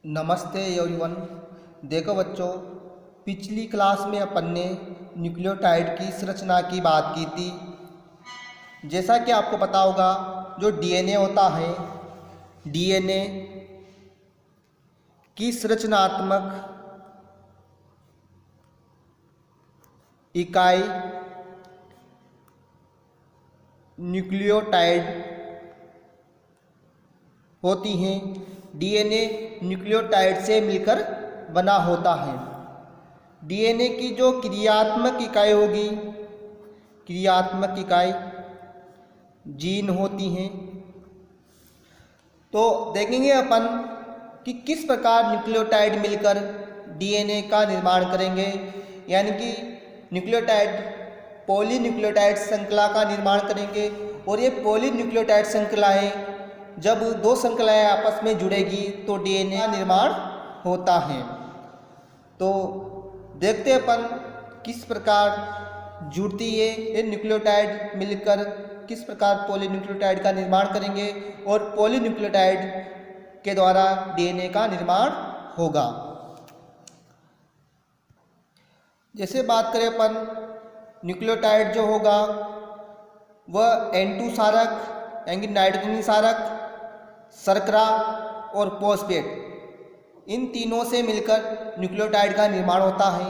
नमस्ते एवरीवन। देखो बच्चों, पिछली क्लास में अपन ने न्यूक्लियोटाइड की संरचना की बात की थी। जैसा कि आपको पता होगा, जो डीएनए होता है, डीएनए की संरचनात्मक इकाई न्यूक्लियोटाइड होती हैं। डीएनए न्यूक्लियोटाइड से मिलकर बना होता है। डीएनए की जो क्रियात्मक इकाई होगी, क्रियात्मक इकाई जीन होती हैं। तो देखेंगे अपन कि किस प्रकार न्यूक्लियोटाइड मिलकर डीएनए का निर्माण करेंगे, यानी कि न्यूक्लियोटाइड पॉलीन्यूक्लियोटाइड श्रृंखला का निर्माण करेंगे। और ये पॉलीन्यूक्लियोटाइड श्रृंखलाएं जब दो श्रृंखलाएं आपस में जुड़ेगी तो डीएनए का निर्माण होता है। तो देखते हैं अपन किस प्रकार जुड़ती है ये न्यूक्लियोटाइड मिलकर, किस प्रकार पॉलीन्यूक्लियोटाइड का निर्माण करेंगे और पॉलीन्यूक्लियोटाइड के द्वारा डीएनए का निर्माण होगा। जैसे बात करें अपन, न्यूक्लियोटाइड जो होगा वह N2 क्षारक यानी नाइट्रोजनी क्षारक, शर्करा और फॉस्फेट, इन तीनों से मिलकर न्यूक्लियोटाइड का निर्माण होता है।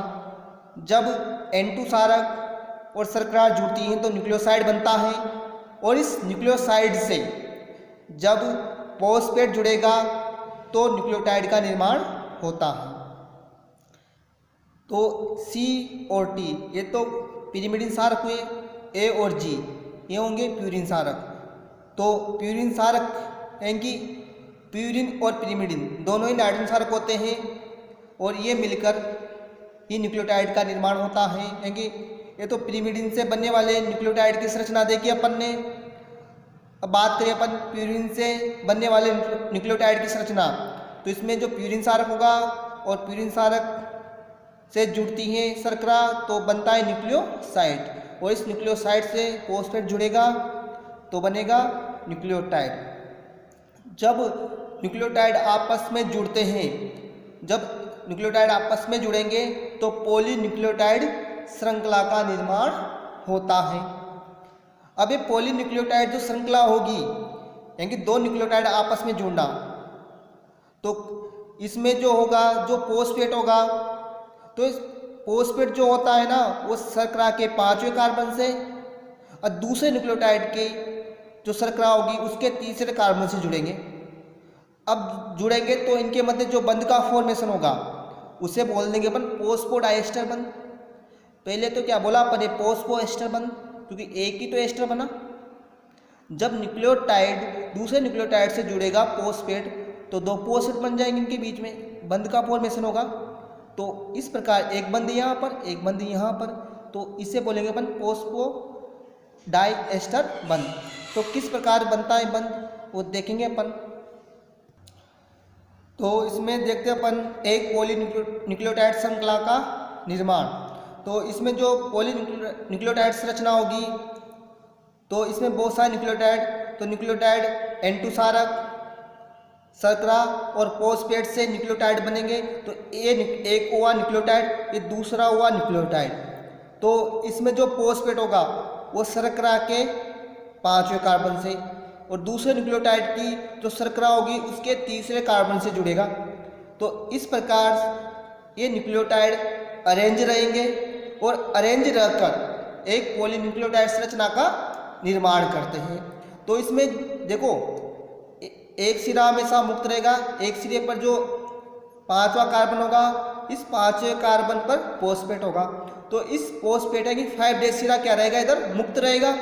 जब N2 क्षारक और शर्करा जुड़ती हैं तो न्यूक्लियोसाइड बनता है, और इस न्यूक्लियोसाइड से जब फॉस्फेट जुड़ेगा तो न्यूक्लियोटाइड का निर्माण होता है। तो C और T ये तो पिरिमिडिन क्षारक हुए, A और G ये होंगे प्यूरिन क्षारक। तो प्यूरिन क्षारक यानी कि प्यूरिन और पिरिमिडिन दोनों ही नाइट्रोजन क्षारक होते हैं, और ये मिलकर ही न्यूक्लियोटाइड का निर्माण होता है। यानी कि ये तो पिरिमिडिन से बनने वाले न्यूक्लियोटाइड की संरचना देखी अपन ने। अब बात करें अपन प्यूरिन से बनने वाले न्यूक्लियोटाइड की संरचना, तो इसमें जो प्यूरिन क्षारक होगा और प्यूरिन क्षारक से जुड़ती है शर्करा तो बनता है न्यूक्लियोसाइड, और इस न्यूक्लियोसाइड से फॉस्फेट जुड़ेगा तो बनेगा न्यूक्लियोटाइड। जब न्यूक्लियोटाइड आपस में जुड़ते हैं, जब न्यूक्लियोटाइड आपस में जुड़ेंगे तो पॉलीन्यूक्लियोटाइड श्रृंखला का निर्माण होता है। अब ये पॉलीन्यूक्लियोटाइड जो श्रृंखला होगी, यानी कि दो न्यूक्लियोटाइड आपस में जुड़ना, तो इसमें जो होगा, जो फॉस्फेट होगा, तो इस फॉस्फेट जो होता है ना, वो शर्करा के 5वें कार्बन से और दूसरे न्यूक्लियोटाइड के जो शर्करा होगी उसके तीसरे कार्बन से जुड़ेंगे। अब जुड़ेंगे तो इनके मध्य जो बंध का फॉर्मेशन होगा उसे बोल देंगे अपन फॉस्फोडाइएस्टर बंध। पहले तो क्या बोला अपन, फॉस्फोएस्टर बंध, क्योंकि एक ही तो एस्टर बना। जब न्यूक्लियोटाइड दूसरे न्यूक्लियोटाइड से जुड़ेगा फॉस्फेट, तो दो फॉस्फेट बन जाएंगे, इनके बीच में बंध का फॉर्मेशन होगा। तो इस प्रकार एक बंध यहाँ पर, एक बंध यहाँ पर, तो इसे बोलेंगे अपन फॉस्फोडाइएस्टर बंध। तो किस प्रकार बनता है बंध वो देखेंगे अपन। तो इसमें देखते हैं अपन एक पॉलीन्यूक्लियोटाइड श्रृंखला का निर्माण। तो इसमें जो पॉलीन्यूक्लियोटाइड संरचना होगी, तो इसमें बहुत सारे न्यूक्लियोटाइड, तो न्यूक्लियोटाइड N2 क्षारक, शर्करा और फॉस्फेट से न्यूक्लियोटाइड बनेंगे। तो ये एक हुआ न्यूक्लियोटाइड, ये दूसरा हुआ न्यूक्लियोटाइड। तो इसमें जो फॉस्फेट होगा वो शर्करा के 5वें कार्बन से, और दूसरे न्यूक्लियोटाइड की जो शर्करा होगी उसके तीसरे कार्बन से जुड़ेगा। तो इस प्रकार ये न्यूक्लियोटाइड अरेंज रहेंगे, और अरेंज रहकर एक पॉलीन्यूक्लियोटाइड संरचना का निर्माण करते हैं। तो इसमें देखो, एक सिरा हमेशा मुक्त रहेगा, एक सिरे पर जो 5वां कार्बन होगा, इस 5वें कार्बन पर फॉस्फेट होगा। तो इस फॉस्फेट है कि 5' सिरा क्या रहेगा, इधर मुक्त रहेगा।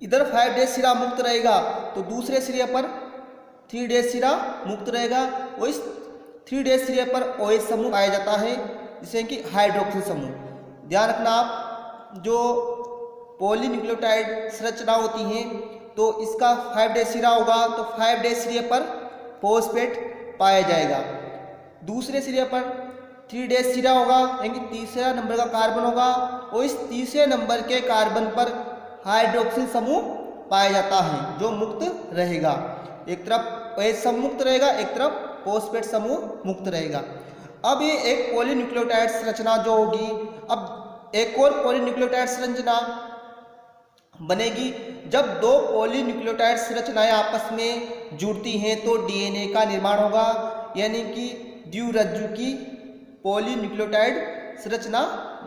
इधर 5' सिरा मुक्त रहेगा तो दूसरे सिरे पर 3' सिरा मुक्त रहेगा, और इस 3' सिरे पर OH समूह पाया जाता है, जिसे कि हाइड्रोक्सिल समूह। ध्यान रखना आप, जो पॉलीन्यूक्लियोटाइड संरचना होती हैं तो इसका 5' सिरा होगा तो 5' सिरे पर फॉस्फेट पाया जाएगा। दूसरे सिरे पर 3' सिरा होगा, यानी तीसरा नंबर का कार्बन होगा, और इस तीसरे नंबर के कार्बन पर हाइड्रोक्सिल समूह पाया जाता है जो मुक्त रहेगा। एक तरफ OH समूह मुक्त रहेगा, एक तरफ फॉस्फेट समूह मुक्त रहेगा। अब ये एक पॉलीन्यूक्लियोटाइड संरचना जो होगी, अब एक और पॉलीन्यूक्लियोटाइड संरचना बनेगी। जब दो पॉलीन्यूक्लियोटाइड संरचनाएं आपस में जुड़ती हैं तो डीएनए का निर्माण होगा, यानी कि द्विरज्जु की पॉलीन्यूक्लियोटाइड संरचना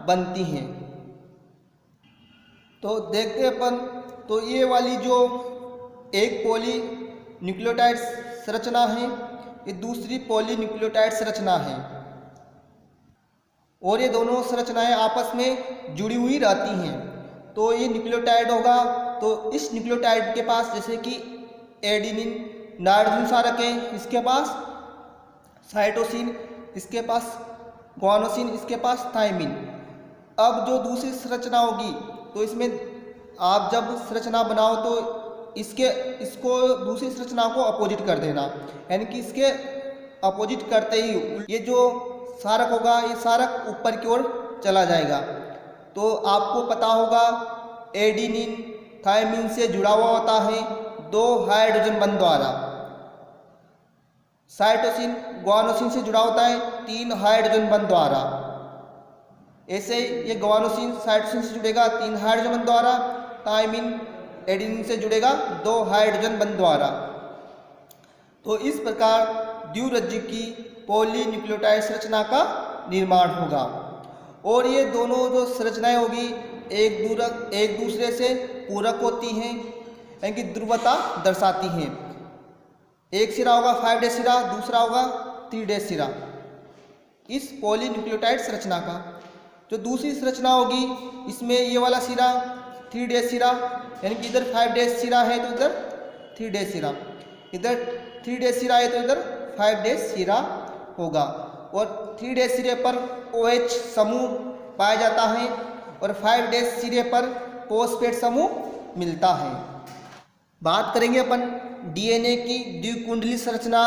बनती हैं। तो देखते हैं अपन, तो ये वाली जो एक पॉलीन्यूक्लियोटाइड संरचना है, ये दूसरी पॉलीन्यूक्लियोटाइड संरचना है और ये दोनों संरचनाएं आपस में जुड़ी हुई रहती हैं। तो ये न्यूक्लियोटाइड होगा, तो इस न्यूक्लियोटाइड के पास जैसे कि एडेनिन नाइट्रोजन क्षारक है, इसके पास साइटोसिन, इसके पास ग्वानोसिन, इसके पास थायमिन। अब जो दूसरी संरचना होगी, तो इसमें आप जब संरचना बनाओ तो इसको दूसरी संरचना को अपोजिट कर देना, यानी कि इसके अपोजिट करते ही ये जो क्षारक होगा, ये क्षारक ऊपर की ओर चला जाएगा। तो आपको पता होगा एडेनिन थायमिन से जुड़ा हुआ होता है 2 हाइड्रोजन बंध द्वारा, साइटोसिन ग्वानोसिन से जुड़ा होता है 3 हाइड्रोजन बंध द्वारा। ऐसे ये ग्वानोसिन साइटोसिन से जुड़ेगा 3 हाइड्रोजन बंध द्वारा, थायमिन एडेनिन से जुड़ेगा 2 हाइड्रोजन बंध द्वारा। तो इस प्रकार द्विरज्जु की पॉलीन्यूक्लियोटाइड संरचना का निर्माण होगा और ये दोनों जो संरचनाएं होगी एक दूसरे से पूरक होती हैं, यानी कि ध्रुवता दर्शाती हैं। एक सिरा होगा 5' सिरा, दूसरा होगा 3' सिरा इस पॉलीन्यूक्लियोटाइड संरचना का। जो दूसरी संरचना होगी, इसमें ये वाला सिरा 3' सिरा, यानी कि इधर 5' सिरा है तो इधर 3' सिरा, इधर 3' सिरा है तो इधर 5' सिरा होगा और 3' सिरे पर OH समूह पाया जाता है और 5' सिरे पर फॉस्फेट समूह मिलता है। बात करेंगे अपन डीएनए की द्विकुंडली संरचना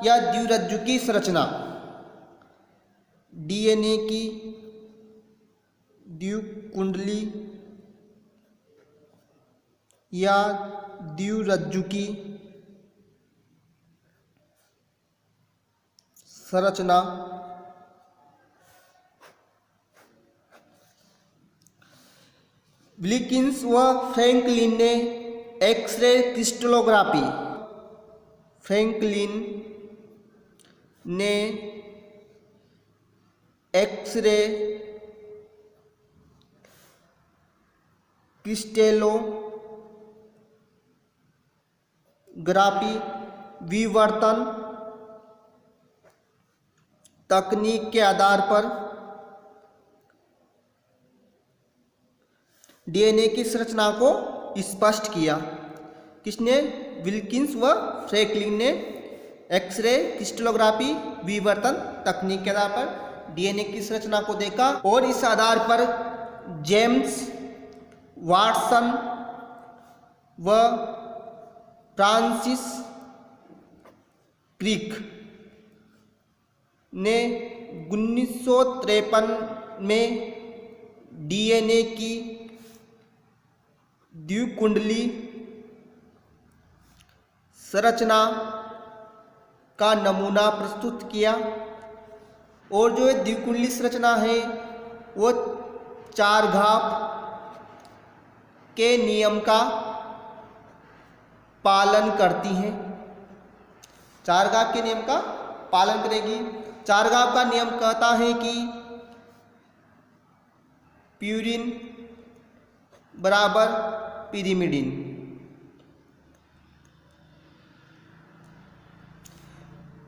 या द्विरज्जु की संरचना। डीएनए की द्विकुंडली या द्विरज्जु की संरचना विल्किंस व फ्रैंकलिन ने एक्सरे क्रिस्टलोग्राफी फ्रैंकलिन ने एक्सरे क्रिस्टलोग्राफी विवर्तन तकनीक के आधार पर डीएनए की संरचना को स्पष्ट किया। किसने? विल्किंस व फ्रैंकलिन ने एक्सरे क्रिस्टलोग्राफी विवर्तन तकनीक के आधार पर डीएनए की संरचना को देखा और इस आधार पर जेम्स वाटसन व फ्रांसिस क्रिक ने 1953 में डीएनए की द्विकुंडली संरचना का नमूना प्रस्तुत किया और जो द्विकुंडली संरचना है वो 4 घाव के नियम का पालन करती हैं। 4 घाव के नियम का पालन करेगी। 4 घाव का नियम कहता है कि प्यूरिन बराबर पिरिमिडिन,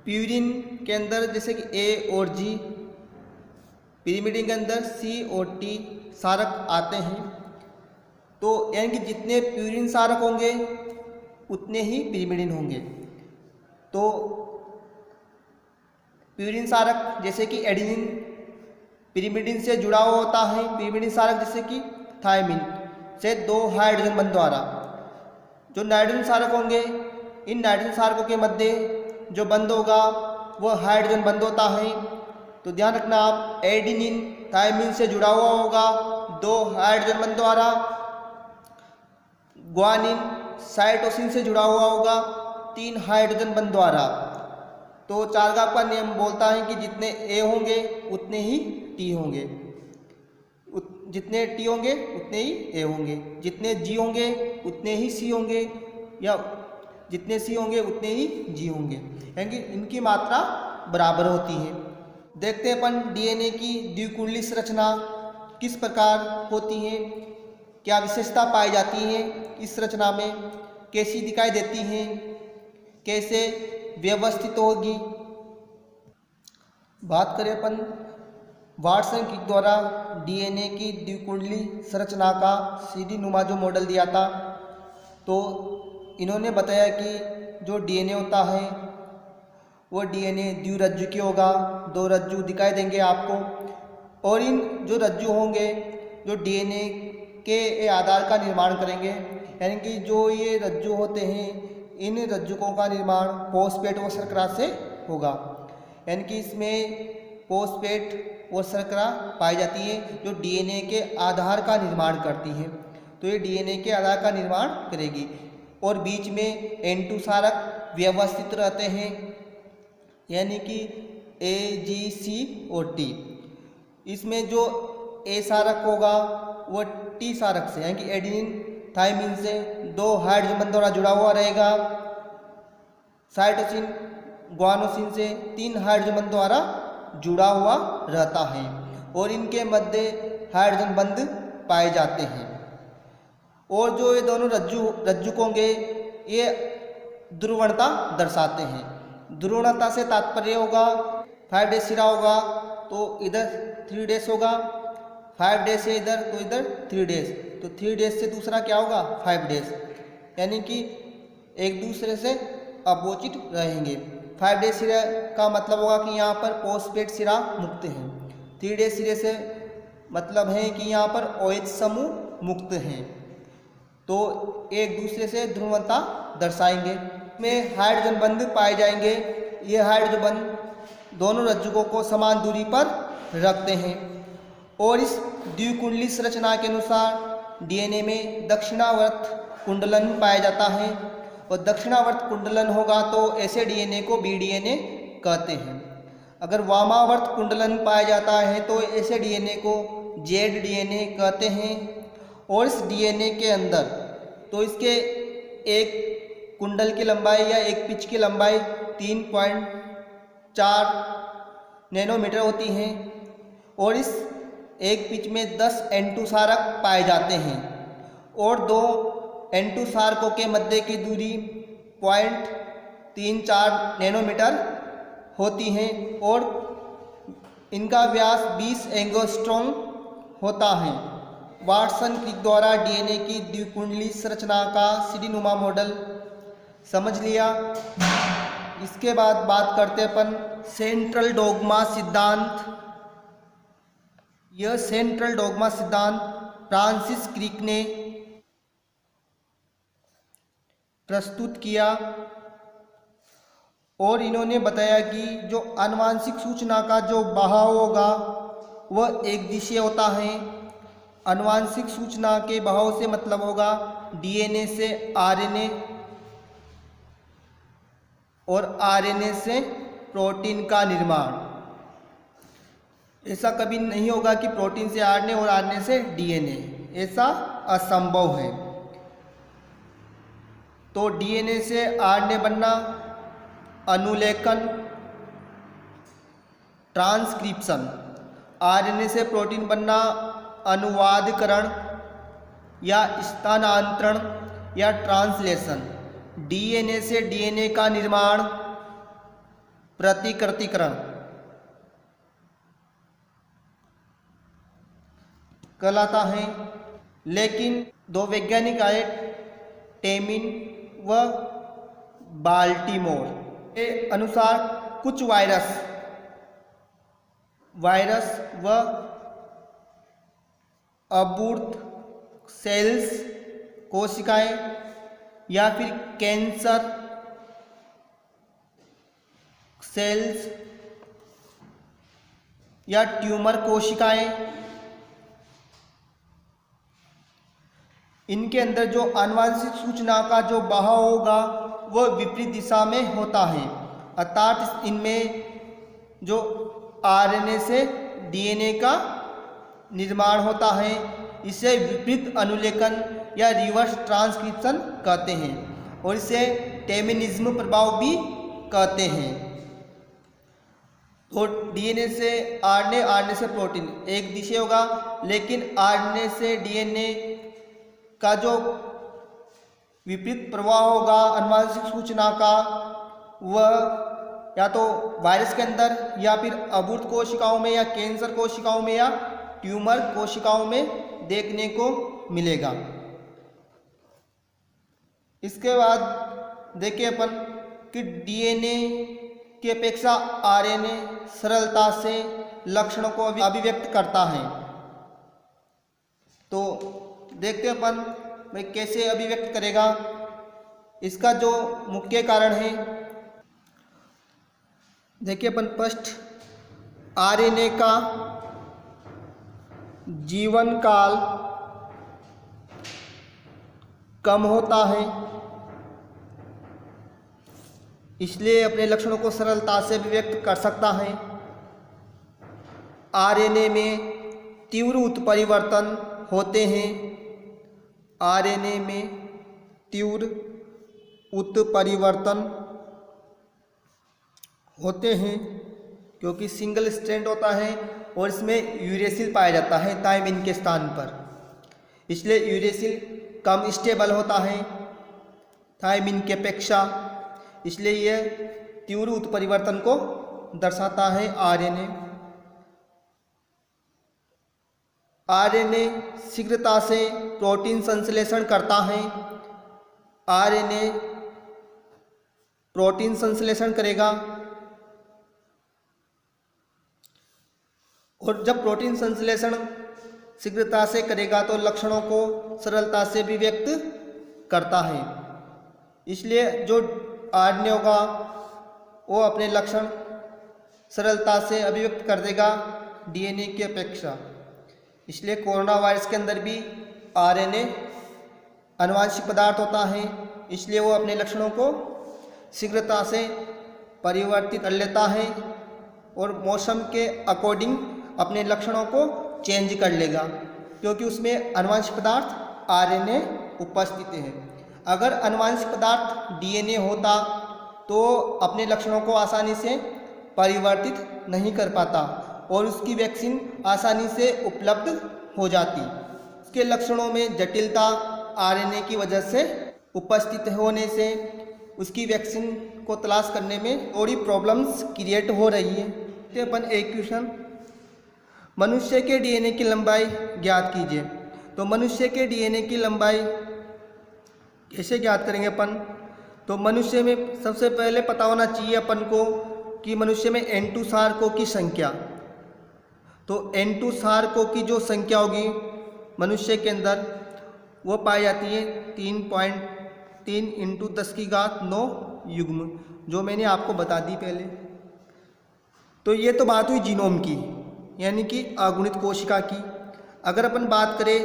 प्यूरिन के अंदर जैसे कि A और G, पिरिमिडिन के अंदर C और T क्षारक आते हैं। तो यानी कि जितने प्यूरिन क्षारक होंगे उतने ही पिरिमिडिन होंगे। तो प्यूरिन क्षारक जैसे कि एडेनिन पिरिमिडिन से जुड़ा हुआ होता है। पिरिमिडिन क्षारक जैसे कि थायमिन से 2 हाइड्रोजन बंध द्वारा। जो नाइट्रोजन क्षारक होंगे, इन नाइट्रोजन क्षारकों के मध्य जो बंध होगा वो हाइड्रोजन बंध होता है। तो ध्यान रखना आप, एडेनिन थायमिन से जुड़ा हुआ होगा 2 हाइड्रोजन बंध द्वारा। ग्वानिन साइटोसिन से जुड़ा हुआ होगा 3 हाइड्रोजन बंध द्वारा। तो चारघाव का नियम बोलता है कि जितने ए होंगे उतने ही टी होंगे, जितने टी होंगे उतने ही ए होंगे, जितने जी होंगे उतने ही सी होंगे, या जितने सी होंगे उतने ही जी होंगे, यानी इनकी मात्रा बराबर होती है। देखते हैं अपन डीएनए की द्विकुंडली संरचना किस प्रकार होती है, क्या विशेषता पाई जाती है इस रचना में, कैसी दिखाई देती हैं, कैसे व्यवस्थित होगी। बात करें अपन वाटसन क्रिक द्वारा डीएनए की द्विकुंडली संरचना का सीढ़ी नुमा जो मॉडल दिया था, तो इन्होंने बताया कि जो डीएनए होता है वो डीएनए द्विरज्जुकी होगा, दो रज्जु दिखाई देंगे आपको, और इन जो रज्जु होंगे जो डीएनए के आधार का निर्माण करेंगे, यानी कि जो ये रज्जु होते हैं इन रज्जुकों का निर्माण फोस्फेट व शर्करा से होगा, यानी कि इसमें फोस्फेट व शर्करा पाई जाती है जो डीएनए के आधार का निर्माण करती है। तो ये डीएनए के आधार का निर्माण करेगी, और बीच में N2 सारक व्यवस्थित रहते हैं, यानी कि A, G, C और T। इसमें जो A सारक होगा वो T सारक से, यानी कि एडेनिन थाइमिन से दो हाइड्रोजन बंध द्वारा जुड़ा हुआ रहेगा, साइटोसिन ग्वानोसिन से तीन हाइड्रोजन बंध द्वारा जुड़ा हुआ रहता है, और इनके मध्य हाइड्रोजन बंध पाए जाते हैं। और जो ये दोनों रज्जुक होंगे ये ध्रुवणता दर्शाते हैं। ध्रुवणता से तात्पर्य होगा 5 डेज सिरा होगा तो इधर 3 डेज होगा, 5 डेज से इधर तो इधर 3 डेज, तो 3 डेज से दूसरा क्या होगा 5 डेज, यानी कि एक दूसरे से अपोजिट रहेंगे। 5 डेज सिरा का मतलब होगा कि यहाँ पर फोस्फेट सिरा मुक्त है, 3 डेज सिरे से मतलब है कि यहाँ पर OH समूह मुक्त हैं, तो एक दूसरे से ध्रुवणता दर्शाएंगे। में हाइड्रोजन बंध पाए जाएंगे, ये हाइड्रोजन बंध दोनों रज्जुकों को समान दूरी पर रखते हैं, और इस द्विकुंडली संरचना के अनुसार डीएनए में दक्षिणावर्त कुंडलन पाया जाता है, और दक्षिणावर्त कुंडलन होगा तो ऐसे डीएनए को बीडीएनए कहते हैं। अगर वामावर्त कुंडलन पाया जाता है तो ऐसे डीएनए को जेड डीएनए कहते हैं। और इस डीएनए के अंदर तो इसके एक कुंडल की लंबाई या एक पिच की लंबाई 3.4 नैनोमीटर होती है, और इस एक पिच में 10 N2 सारक पाए जाते हैं, और दो N2 सारकों के मध्य की दूरी 0.34 नैनोमीटर होती है, और इनका व्यास 20 एंगस्ट्रॉम होता है। वाटसन क्रिक द्वारा डीएनए की द्विकुंडली संरचना का सीढ़ीनुमा मॉडल समझ लिया। इसके बाद बात करते अपन सेंट्रल डोग्मा सिद्धांत। यह सेंट्रल डोग्मा सिद्धांत फ्रांसिस क्रिक ने प्रस्तुत किया, और इन्होंने बताया कि जो आनुवांशिक सूचना का जो बहाव होगा वह एक दिशीय होता है। आनुवांशिक सूचना के बहाव से मतलब होगा डीएनए से आरएनए और आरएनए से प्रोटीन का निर्माण। ऐसा कभी नहीं होगा कि प्रोटीन से आरएनए और आरएनए से डीएनए, ऐसा असंभव है। तो डीएनए से आरएनए बनना अनुलेखन, ट्रांसक्रिप्शन, आरएनए से प्रोटीन बनना अनुवादकरण या स्थानांतरण या ट्रांसलेशन, डीएनए से डीएनए का निर्माण प्रतिकृतिकरण कहलाता है। लेकिन दो वैज्ञानिक आए, टेमिन व बाल्टीमोर के अनुसार कुछ वायरस व अबूर्त सेल्स कोशिकाएं या फिर कैंसर सेल्स या ट्यूमर कोशिकाएं, इनके अंदर जो आनुवांशिक सूचना का जो बहाव होगा वह विपरीत दिशा में होता है, अर्थात इनमें जो आरएनए से डीएनए का निर्माण होता है, इसे विपरीत अनुलेखन या रिवर्स ट्रांसक्रिप्शन कहते हैं और इसे टेमिनिज्म प्रभाव भी कहते हैं। तो डीएनए से आरएनए, आरएनए से प्रोटीन एक दिशा होगा, लेकिन आरएनए से डीएनए का जो विपरीत प्रभाव होगा आनुवंशिक सूचना का, वह या तो वायरस के अंदर या फिर अबूर्त कोशिकाओं में या कैंसर कोशिकाओं में या ट्यूमर कोशिकाओं में देखने को मिलेगा। इसके बाद देखिए अपन कि डीएनए की अपेक्षा आरएनए सरलता से लक्षणों को अभिव्यक्त करता है। तो देखते अपन भाई कैसे अभिव्यक्त करेगा। इसका जो मुख्य कारण है, देखिए अपन फर्स्ट आरएनए का जीवन काल कम होता है, इसलिए अपने लक्षणों को सरलता से अभिव्यक्त कर सकता है। आरएनए में तीव्र उत्परिवर्तन होते हैं। आरएनए में तीव्र उत्परिवर्तन होते हैं क्योंकि सिंगल स्ट्रैंड होता है और इसमें यूरेसिल पाया जाता है थायमिन के स्थान पर, इसलिए यूरेसिल कम स्टेबल होता है थायमिन की अपेक्षा, इसलिए यह तीव्र उत्परिवर्तन को दर्शाता है आरएनए। आरएनए शीघ्रता से प्रोटीन संश्लेषण करता है। आरएनए प्रोटीन संश्लेषण करेगा और जब प्रोटीन संश्लेषण शीघ्रता से करेगा तो लक्षणों को सरलता से भी व्यक्त करता है। इसलिए जो आरएनए होगा वो अपने लक्षण सरलता से अभिव्यक्त कर देगा डीएनए की अपेक्षा। इसलिए कोरोना वायरस के अंदर भी आरएनए आनुवंशिक पदार्थ होता है, इसलिए वो अपने लक्षणों को शीघ्रता से परिवर्तित कर लेता है और मौसम के अकॉर्डिंग अपने लक्षणों को चेंज कर लेगा, क्योंकि उसमें आनुवंशिक पदार्थ आरएनए उपस्थित है। अगर आनुवंशिक पदार्थ डीएनए होता तो अपने लक्षणों को आसानी से परिवर्तित नहीं कर पाता और उसकी वैक्सीन आसानी से उपलब्ध हो जाती। उसके लक्षणों में जटिलता आरएनए की वजह से उपस्थित होने से उसकी वैक्सीन को तलाश करने में थोड़ी प्रॉब्लम्स क्रिएट हो रही है। तो अपन एक क्वेश्चन, मनुष्य के डीएनए की लंबाई ज्ञात कीजिए। तो मनुष्य के डीएनए की लंबाई कैसे ज्ञात करेंगे अपन? तो मनुष्य में सबसे पहले पता होना चाहिए अपन को कि मनुष्य में N2 सार्कों की संख्या। तो N2 सार्कों की जो संख्या होगी मनुष्य के अंदर वो पाई जाती है 3.3 × 10⁹ युग्म, जो मैंने आपको बता दी पहले। तो ये तो बात हुई जीनोम की, यानी कि अगुणित कोशिका की। अगर अपन बात करें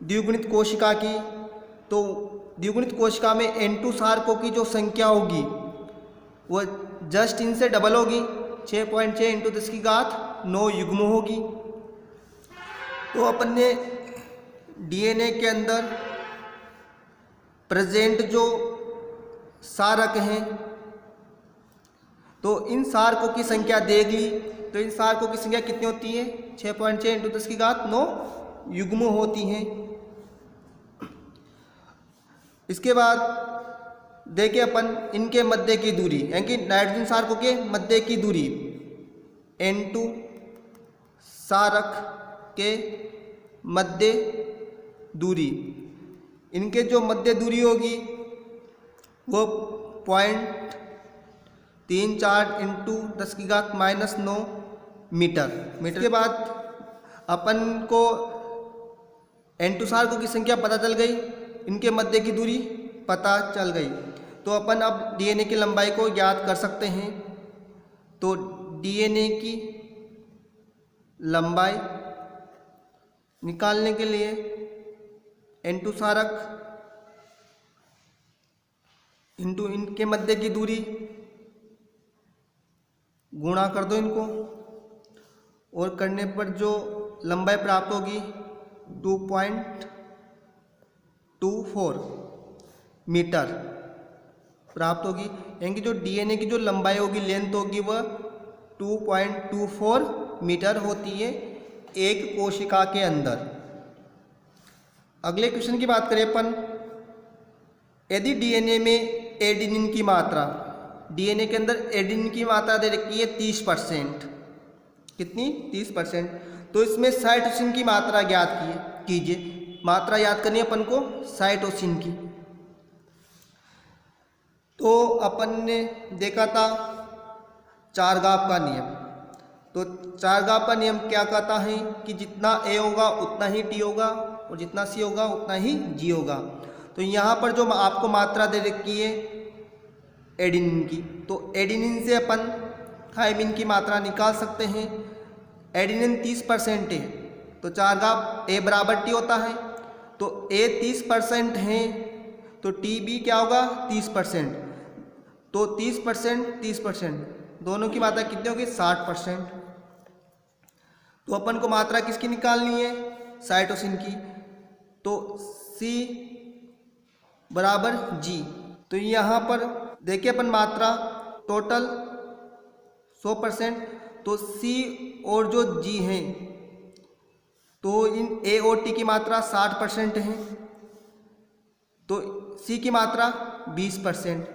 द्विगुणित कोशिका की, तो द्विगुणित कोशिका में N2 सार्कों की जो संख्या होगी वो जस्ट इनसे डबल होगी, 6.6 × 10⁹ युग्म होगी। तो अपन ने डीएनए के अंदर प्रेजेंट जो सारक हैं, तो इन सारकों की संख्या देख ली। तो इन सारकों की संख्या कितनी होती है? 6.6 × 10⁹ युग्म होती हैं। इसके बाद देखिए अपन इनके मध्य की दूरी, यानी कि नाइट्रोजन सारकों के मध्य की दूरी, N2 सारक के मध्य दूरी, इनके जो मध्य दूरी होगी वो 0.34 × 10⁻⁹ मीटर। के बाद अपन को N2 सारकों की संख्या पता चल गई, इनके मध्य की दूरी पता चल गई। तो अपन अब डीएनए की लंबाई को ज्ञात कर सकते हैं। तो डीएनए की लंबाई निकालने के लिए N2 सारक इंटू इनके मध्य की दूरी गुणा कर दो इनको, और करने पर जो लंबाई प्राप्त होगी 2.24 मीटर प्राप्त होगी। यानी कि जो डीएनए की जो लंबाई होगी, लेंथ होगी, वह 2.24 मीटर होती है एक कोशिका के अंदर। अगले क्वेश्चन की बात करें अपन, यदि डीएनए में एडेनिन की मात्रा, डीएनए के अंदर एडेनिन की मात्रा दे रखी है 30%, कितनी 30%, तो इसमें साइटोसिन की मात्रा ज्ञात कीजिए। मात्रा याद करनी है अपन को साइटोसिन की। तो अपन ने देखा था चारगाव का नियम। तो चारगाव का नियम क्या कहता है कि जितना ए होगा उतना ही टी होगा, और जितना सी होगा उतना ही जी होगा। तो यहाँ पर जो आपको मात्रा दे रखी है एडेनिन की, तो एडेनिन से अपन थायमिन की मात्रा निकाल सकते हैं। एडेनिन 30% है, तो चारगाव ए बराबर टी होता है। तो ए 30% है, तो टी भी क्या होगा 30%। तो 30% दोनों की मात्रा कितनी होगी 60%। तो अपन को मात्रा किसकी निकालनी है, साइटोसिन की। तो C बराबर G। तो यहाँ पर देखिए अपन मात्रा टोटल 100%, तो C और जो G हैं, तो इन A और T की मात्रा 60% है, तो C की मात्रा 20%,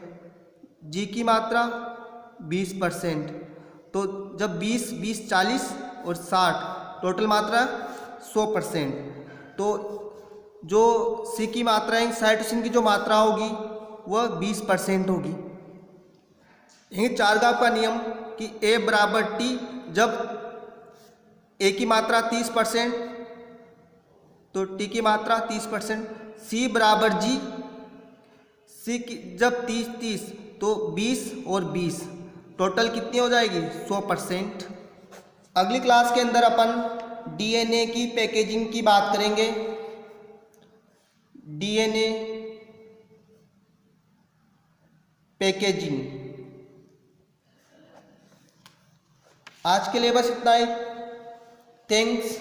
G की मात्रा 20%। तो जब 20, 20, 40 और 60 टोटल मात्रा 100%। तो जो C की मात्रा है, साइटोसिन की जो मात्रा होगी वह 20% होगी। यही चारगाव का नियम कि A बराबर T, जब A की मात्रा 30% तो T की मात्रा 30%। C बराबर G, C की जब 30 तो 20 और 20 टोटल कितनी हो जाएगी 100%। अगली क्लास के अंदर अपन डीएनए की पैकेजिंग की बात करेंगे। DNA packaging. आज के लिए बस इतना ही। थैंक्स।